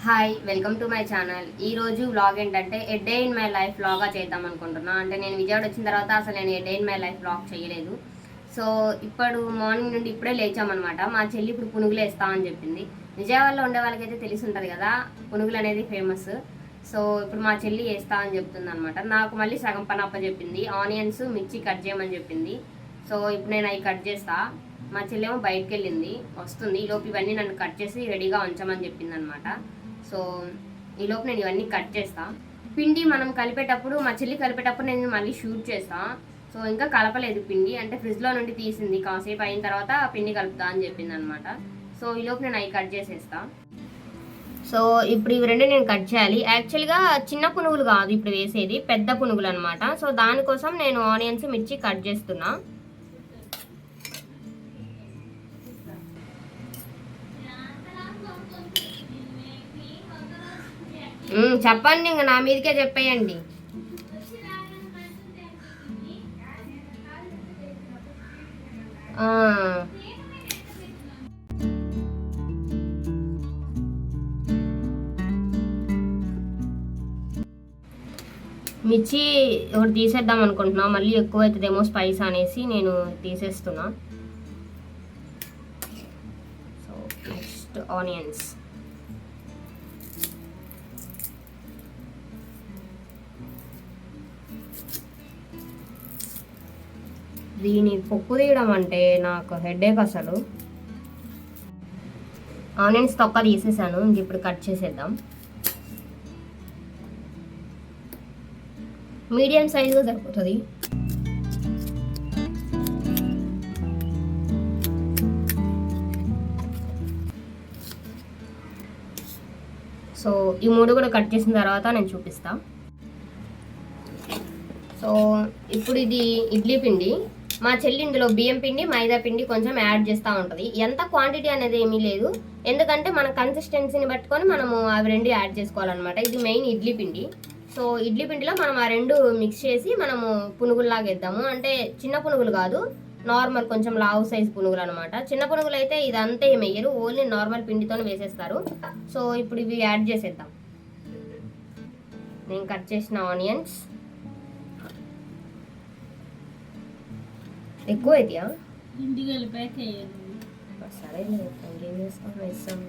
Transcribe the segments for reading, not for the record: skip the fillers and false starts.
Hi, welcome to my channel. ఈరోజు vlog ఏంటంటే a day in my life వ్లాగా చేద్దాం అనుకుంటున్నా. అంటే నేను విజయవాడ వచ్చిన తర్వాత అసలు నేను a day in my life vlog చేయలేదు. సో ఇప్పుడు మార్నింగ్ నుండి ఇప్పుడే లేచామన్నమాట. మా చెల్లి ఇప్పుడు పునుగులు వేస్తామని చెప్పింది. విజయవాడలో ఉండే వాళ్ళకైతే తెలిసి ఉంటుంది కదా, పునుగులు అనేది ఫేమస్. సో ఇప్పుడు మా చెల్లి వేస్తా అని చెప్తుంది అనమాట. నాకు మళ్ళీ సగం పని అప్పచెప్పింది. ఆనియన్స్ మిర్చి కట్ చేయమని చెప్పింది. సో ఇప్పుడు నేను అవి కట్ చేస్తా. మా చెల్లేమో బయటకు వెళ్ళింది, వస్తుంది. ఈలోపు ఇవన్నీ నన్ను కట్ చేసి రెడీగా ఉంచమని చెప్పింది అనమాట. సో ఈలోపు నేను ఇవన్నీ కట్ చేస్తా. పిండి మనం కలిపేటప్పుడు, మా చెల్లి కలిపేటప్పుడు నేను మళ్ళీ షూట్ చేస్తా. సో ఇంకా కలపలేదు పిండి, అంటే ఫ్రిడ్జ్లో నుండి తీసింది. కాసేపు అయిన తర్వాత పిండి కలుపుతా అని చెప్పింది అనమాట. సో ఈలోపు నేను అవి కట్ చేసేస్తా. సో ఇప్పుడు ఇవి రెండు నేను కట్ చేయాలి. యాక్చువల్గా చిన్న పునుగులు కాదు ఇప్పుడు వేసేది, పెద్ద పునుగులు అనమాట. సో దానికోసం నేను ఆనియన్స్ మిర్చి కట్ చేస్తున్నా. చెప్పండి, ఇంకా నా మీదకే చెప్పేయండి. మిర్చి ఒకటి తీసేద్దాం అనుకుంటున్నా, మళ్ళీ ఎక్కువ అవుతుందేమో స్పైస్ అనేసి నేను తీసేస్తున్నా. So next onions. దీని పొక్కు తీయడం అంటే నాకు హెడేక్ అసలు. ఆనియన్స్ తొక్క తీసేసాను, ఇంక ఇప్పుడు కట్ చేసేద్దాం. మీడియం సైజుగా సరిపోతుంది. సో ఈ మూడు కూడా కట్ చేసిన తర్వాత నేను చూపిస్తా. సో ఇప్పుడు ఇది ఇడ్లీ పిండి. మా చెల్లి ఇందులో బియ్యం పిండి, మైదా పిండి కొంచెం యాడ్ చేస్తూ ఉంటుంది. ఎంత క్వాంటిటీ అనేది ఏమీ లేదు, ఎందుకంటే మన కన్సిస్టెన్సీని పట్టుకొని మనము అవి రెండు యాడ్ చేసుకోవాలన్నమాట. ఇది మెయిన్ ఇడ్లీ పిండి. సో ఇడ్లీ పిండిలో మనం ఆ రెండు మిక్స్ చేసి మనము పునుగుల్లాగా వేద్దాము. అంటే చిన్న పునుగులు కాదు, నార్మల్ కొంచెం లావు సైజ్ పునుగులు అనమాట. చిన్న పునుగులు అయితే ఇదంతా ఏమి వేయరు, ఓన్లీ నార్మల్ పిండితోనే వేసేస్తారు. సో ఇప్పుడు ఇవి యాడ్ చేసేద్దాం. నేను కట్ చేసిన ఆనియన్స్ ఎక్కువ అవుతాయా? ఇంటికి వెళ్ళిపోయాక సరే, ఇంకేం చేస్తాం, వేస్తాము.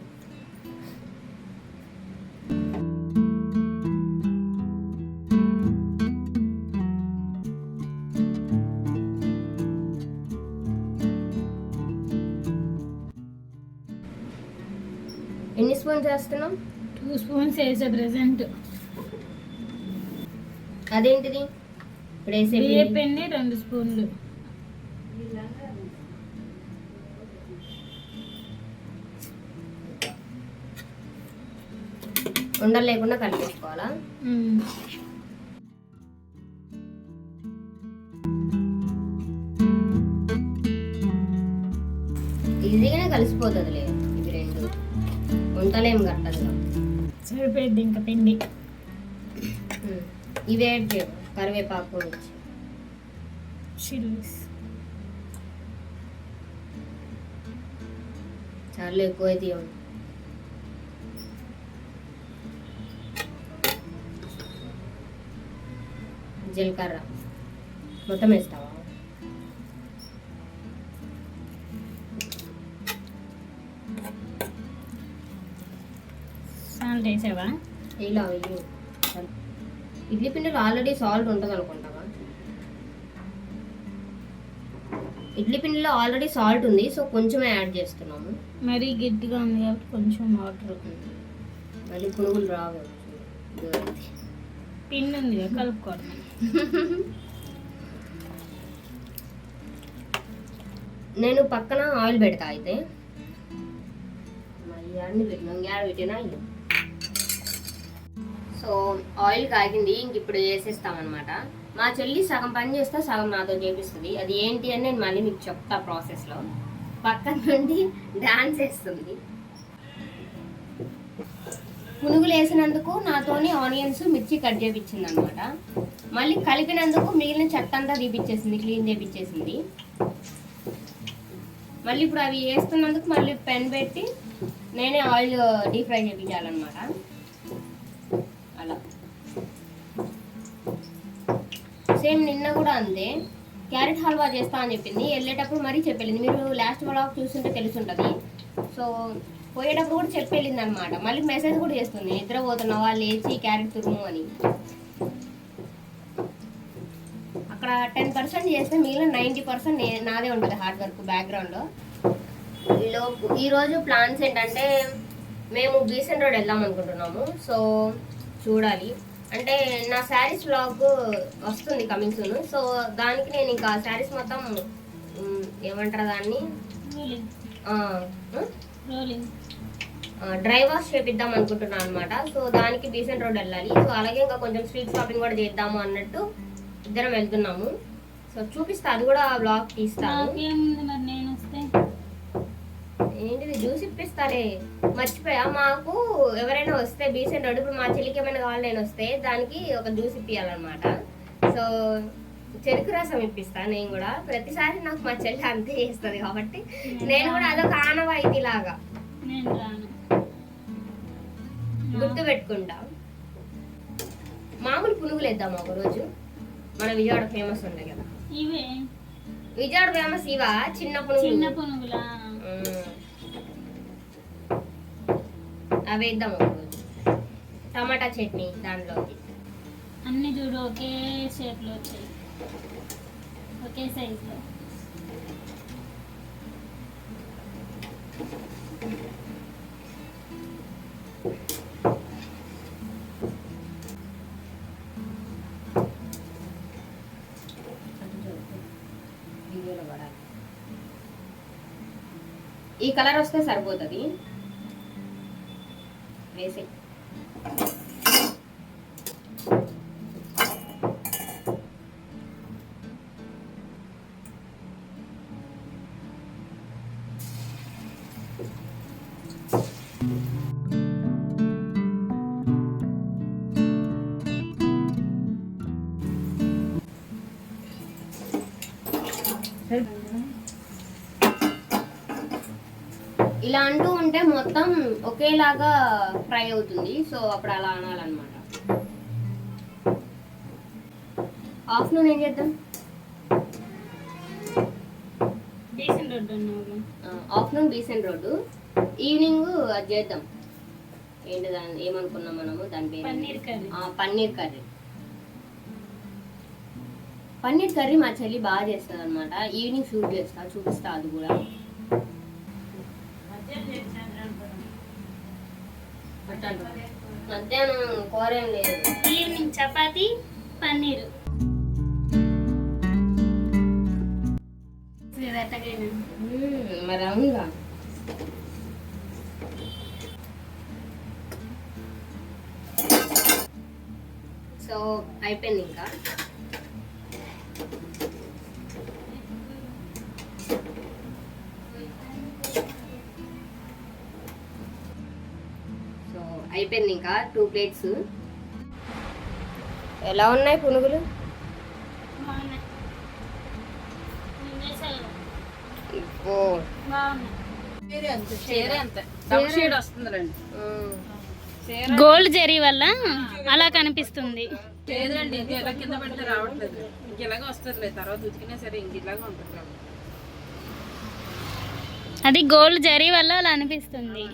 ఎన్ని స్పూన్స్ వేస్తున్నాం? 2 స్పూన్స్ వేసా ప్రెసెంట్. అదేంటిది ఇప్పుడు వేసే పిండి 2 స్పూన్లు. ఉండలు లేకుండా కలిపేసుకోవాలా? ఈజీగానే కలిసిపోతుంది లేదు, ఇవి రెండు ఉండలేం కట్టదు. సరిపోయింది ఇంకా పిండి. ఇవి యాడ్ చేయవు, కరివేపాకు చిల్లీస్ చాలా ఎక్కువ అయితే జీలకర్ర మొత్తం వేస్తావా? సాల్ట్ వేసావా? ఇలా ఇడ్లీ పిండిలో ఆల్రెడీ సాల్ట్ ఉంటుంది అనుకుంటావా? ఇడ్లీ పిండిలో ఆల్రెడీ సాల్ట్ ఉంది, సో కొంచెమే యాడ్ చేస్తున్నాము. మరీ గట్టిగా ఉంది కాబట్టి కొంచెం వాటర్. మళ్ళీ పునుగులు రావు. పిండి ఉంది కలుపుకోవడం. నేను పక్కన ఆయిల్ పెడతా. అయితే పెట్టినా. సో ఆయిల్ కాగింది, ఇంక ఇప్పుడు వేసేస్తామన్నమాట. మా చెల్లి సగం పని చేస్తా, సగం నాతో చేపిస్తుంది. అది ఏంటి అని నేను మళ్ళీ మీకు చెప్తా ప్రాసెస్లో. పక్కన నుండి డాన్స్ వేస్తుంది. పునుగులు వేసినందుకు నాతోని ఆనియన్స్ మిర్చి కట్ చేయించింది అనమాట. మళ్ళీ కలిపినందుకు మిగిలిన చెత్త అంతా తీపిచ్చేసింది, క్లీన్ చేయించేసింది. మళ్ళీ ఇప్పుడు అవి వేస్తున్నందుకు మళ్ళీ పెన్ పెట్టి నేనే ఆయిల్ డీప్ ఫ్రై చేయించాలన్నమాట. అలా సేమ్ నిన్న కూడా అంతే, క్యారెట్ హల్వా చేస్తా అని చెప్పింది. వెళ్ళేటప్పుడు మరీ చెప్పెళ్ళింది, మీరు లాస్ట్ వ్లాగ్ చూస్తుంటే తెలుసుంటుంది. సో పోయేటప్పుడు కూడా చెప్పెళ్ళింది అనమాట. మళ్ళీ మెసేజ్ కూడా చేస్తుంది, నిద్రపోతున్నావా లేచి క్యారెట్ తురుము అని. అక్కడ 10% చేస్తే మిగిలిన 90% నాదే ఉంటుంది హార్డ్ వర్క్ బ్యాక్గ్రౌండ్లో. ఈరోజు ప్లాన్స్ ఏంటంటే మేము బీసెంట్ రోడ్ వెళ్దాం అనుకుంటున్నాము. సో చూడాలి, అంటే నా శారీస్ వ్లాగ్ వస్తుంది కమింగ్ సూన్. సో దానికి నేను ఇంకా శారీస్ మొత్తం ఏమంటారు దాన్ని డ్రై వాష్ చేపిద్దాం అనుకుంటున్నాను అనమాట. సో దానికి బీసెంట్ రోడ్ వెళ్ళాలి. సో అలాగే ఇంకా కొంచెం స్ట్రీట్ షాపింగ్ కూడా చేద్దాము అన్నట్టు ఇద్దరం వెళ్తున్నాము. సో చూపిస్తా, అది కూడా బ్లాగ్ తీస్తాను. ఏంటిది జ్యూస్ ఇప్పిస్తారే, మర్చిపోయా. మాకు ఎవరైనా వస్తే బీసెంట్ రోడ్, ఇప్పుడు మా చెల్లికి ఏమైనా కావాలి నేను వస్తే దానికి ఒక జ్యూస్ ఇప్పియాలన్నమాట. సో చెరుకు రసం ఇప్పిస్తా నేను కూడా. ప్రతిసారి నాకు మా చెల్లి అంతే చేస్తుంది కాబట్టి నేను కూడా అదొక ఆనవాయితీ లాగా గుర్తు పెట్టుకుంటా. మామూలు పునుగులు వేద్దాం ఒకరోజు, మన విజయవాడ ఫేమస్ ఉంటాయి కదా ఇవే. విజయవాడ ఫేమస్ ఇవా చిన్న పునుగులా, అవి వేద్దాం ఒకరోజు. టమాటా చట్నీ దాంట్లోకి అన్ని చూడు ఒకే షేప్లో వచ్చాయి, ఒకే సైజులో. ఈ కలర్ వస్తే సరిపోతుంది, వేసి ఇలా అంటూ ఉంటే మొత్తం ఒకేలాగా ఫ్రై అవుతుంది. సో అప్పుడు అలా అనాలన్నమాట. ఆఫ్టర్నూన్ ఏం చేద్దాం? Besant road. Afternoon Besant road, evening అది చేద్దాం. ఏంటి దాన్ని ఏమనుకున్నాం మనము, దాని పేరు పన్నీర్ కర్రీ. పన్నీర్ కర్రీ మా చెల్లి బాగా చేస్తుంది అనమాట. ఈవినింగ్ షూట్ చేస్తా, చూపిస్తా అది కూడా. మధ్యాహ్నం కూర ఏం లేదు, ఈవినింగ్ చపాతి పన్నీరు. మరి అవునుగా. సో అయిపోయింది ఇంకా. అయిపోయింది ఇంకా 2 ప్లేట్స్. ఎలా ఉన్నాయి పునుగులు? గోల్డ్ జరీ వల్ల అలా కనిపిస్తుంది. అది గోల్డ్ జరీ వల్ల అలా అనిపిస్తుంది.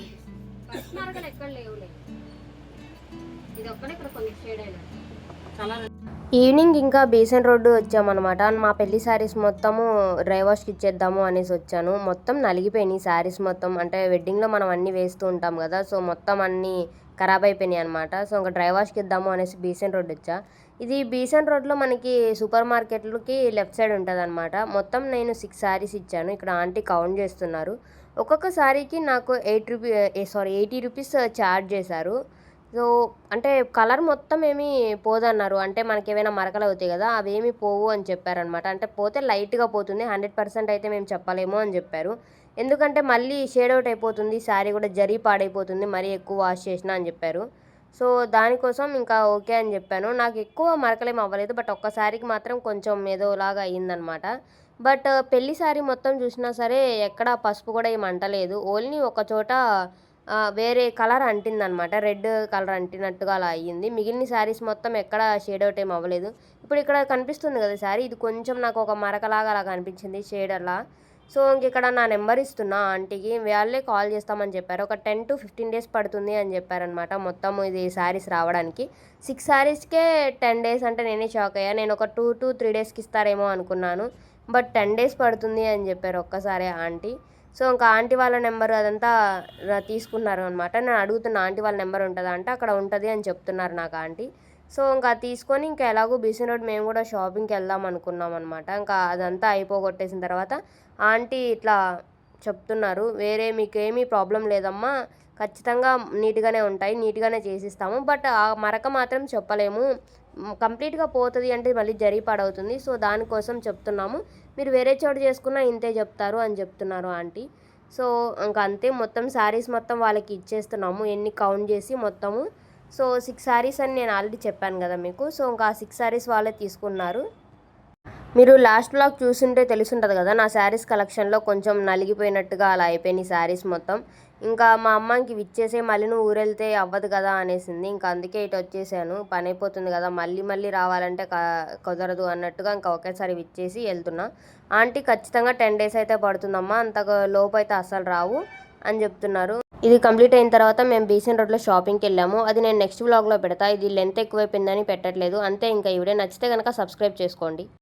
ఈవినింగ్ ఇంకా బీసెంట్ రోడ్డు వచ్చామన్నమాట. మా పెళ్లి శారీస్ మొత్తము డ్రై వాష్కి ఇచ్చేద్దాము అనేసి వచ్చాను. మొత్తం నలిగిపోయినాయి శారీస్ మొత్తం, అంటే వెడ్డింగ్లో మనం అన్నీ వేస్తూ ఉంటాం కదా. సో మొత్తం అన్నీ ఖరాబ్ అయిపోయినాయి అనమాట. సో ఇంకా డ్రై వాష్కి ఇద్దాము అనేసి బీసెంట్ రోడ్ వచ్చా. ఇది బీసెంట్ రోడ్లో మనకి సూపర్ మార్కెట్లకి లెఫ్ట్ సైడ్ ఉంటుంది అనమాట. మొత్తం నేను 6 శారీస్ ఇచ్చాను. ఇక్కడ ఆంటీ కౌంట్ చేస్తున్నారు. ఒక్కొక్క శారీకి నాకు 80 రూపీస్ ఛార్జ్ చేశారు. సో అంటే కలర్ మొత్తం ఏమీ పోదన్నారు, అంటే మనకి ఏమైనా మరకలు అవుతాయి కదా, అవేమీ పోవు అని చెప్పారనమాట. అంటే పోతే లైట్గా పోతుంది, 100% అయితే మేము చెప్పలేము అని చెప్పారు. ఎందుకంటే మళ్ళీ షేడ్ అవుట్ అయిపోతుంది, శారీ కూడా జరీ పాడైపోతుంది మరీ ఎక్కువ వాష్ చేసినా అని చెప్పారు. సో దానికోసం ఇంకా ఓకే అని చెప్పాను. నాకు ఎక్కువ మరకలేం అవ్వలేదు, బట్ ఒక్క శారీకి మాత్రం కొంచెం ఏదోలాగా అయ్యిందనమాట. బట్ పెళ్లి శారీ మొత్తం చూసినా సరే ఎక్కడ పసుపు కూడా ఏమి అంటలేదు. ఓన్లీ ఒక చోట వేరే కలర్ అంటిందనమాట, రెడ్ కలర్ అంటినట్టుగా అలా అయ్యింది. మిగిలిన శారీస్ మొత్తం ఎక్కడ షేడ్ అవుట్ ఏం అవ్వలేదు. ఇప్పుడు ఇక్కడ కనిపిస్తుంది కదా శారీ, ఇది కొంచెం నాకు ఒక మరకలాగా అలా కనిపించింది షేడ్ అలా. సో ఇంక ఇక్కడ నా నెంబర్ ఇస్తున్నా ఆంటీకి, వాళ్ళే కాల్ చేస్తామని చెప్పారు. ఒక 10 to 15 days పడుతుంది అని చెప్పారనమాట మొత్తం ఇది శారీస్ రావడానికి. 6 శారీస్కే 10 days అంటే నేనే షాక్ అయ్యా. నేను ఒక 2 to 3 daysకి ఇస్తారేమో అనుకున్నాను, బట్ 10 days పడుతుంది అని చెప్పారు ఒక్కసారి ఆంటీ. సో ఇంకా ఆంటీ వాళ్ళ నెంబర్ అదంతా తీసుకున్నారు అనమాట. నేను అడుగుతున్నా ఆంటీ వాళ్ళ నెంబర్ ఉంటుందా అంటే అక్కడ ఉంటుంది అని చెప్తున్నారు నాకు ఆంటీ. సో ఇంకా తీసుకొని ఇంకా ఎలాగో బీసీ రోడ్ మేము కూడా షాపింగ్కి వెళ్దాం అనుకున్నాం అనమాట. ఇంకా అదంతా అయిపోగొట్టేసిన తర్వాత ఆంటీ ఇట్లా చెప్తున్నారు, వేరే మీకేమీ ప్రాబ్లం లేదమ్మా, ఖచ్చితంగా నీట్గానే ఉంటాయి, నీట్గానే చేసిస్తాము, బట్ ఆ మరక మాత్రం చెప్పలేము, కంప్లీట్గా పోతుంది అంటే మళ్ళీ పాడవుతుంది, సో దానికోసం చెప్తున్నాము, మీరు వేరే చోటు చేసుకున్నా ఇంతే చెప్తారు అని చెప్తున్నారు ఆంటీ. సో ఇంకా అంతే, మొత్తం శారీస్ మొత్తం వాళ్ళకి ఇచ్చేస్తున్నాము ఎన్ని కౌంట్ చేసి మొత్తము. సో 6 శారీస్ అని నేను ఆల్రెడీ చెప్పాను కదా మీకు. సో ఇంకా 6 శారీస్ వాళ్ళే తీసుకున్నారు. మీరు లాస్ట్ బ్లాగ్ చూసుంటే తెలుసుంటుంది కదా, నా శారీస్ కలెక్షన్లో కొంచెం నలిగిపోయినట్టుగా అలా అయిపోయినాయి శారీస్ మొత్తం. ఇంకా మా అమ్మకి ఇచ్చేసే, మళ్ళీ నువ్వు ఊరెళ్తే అవ్వదు కదా అనేసింది. ఇంకా అందుకే ఇటు వచ్చేసాను, పని అయిపోతుంది కదా, మళ్ళీ రావాలంటే కుదరదు అన్నట్టుగా ఇంకా ఒకేసారి ఇచ్చేసి వెళ్తున్నా. ఆంటీ ఖచ్చితంగా 10 days అయితే పడుతుందమ్మా, అంత లోపు అయితే అస్సలు రావు అని చెప్తున్నారు. ఇది కంప్లీట్ అయిన తర్వాత మేము బీసెన్ రోడ్లో షాపింగ్కి వెళ్ళాము, అది నేను నెక్స్ట్ బ్లాగ్లో పెడతా. ఇది లెంత్ ఎక్కువైపోయిందని పెట్టట్లేదు అంతే. ఇంకా ఈ వీడియో నచ్చితే కనుక సబ్స్క్రైబ్ చేసుకోండి.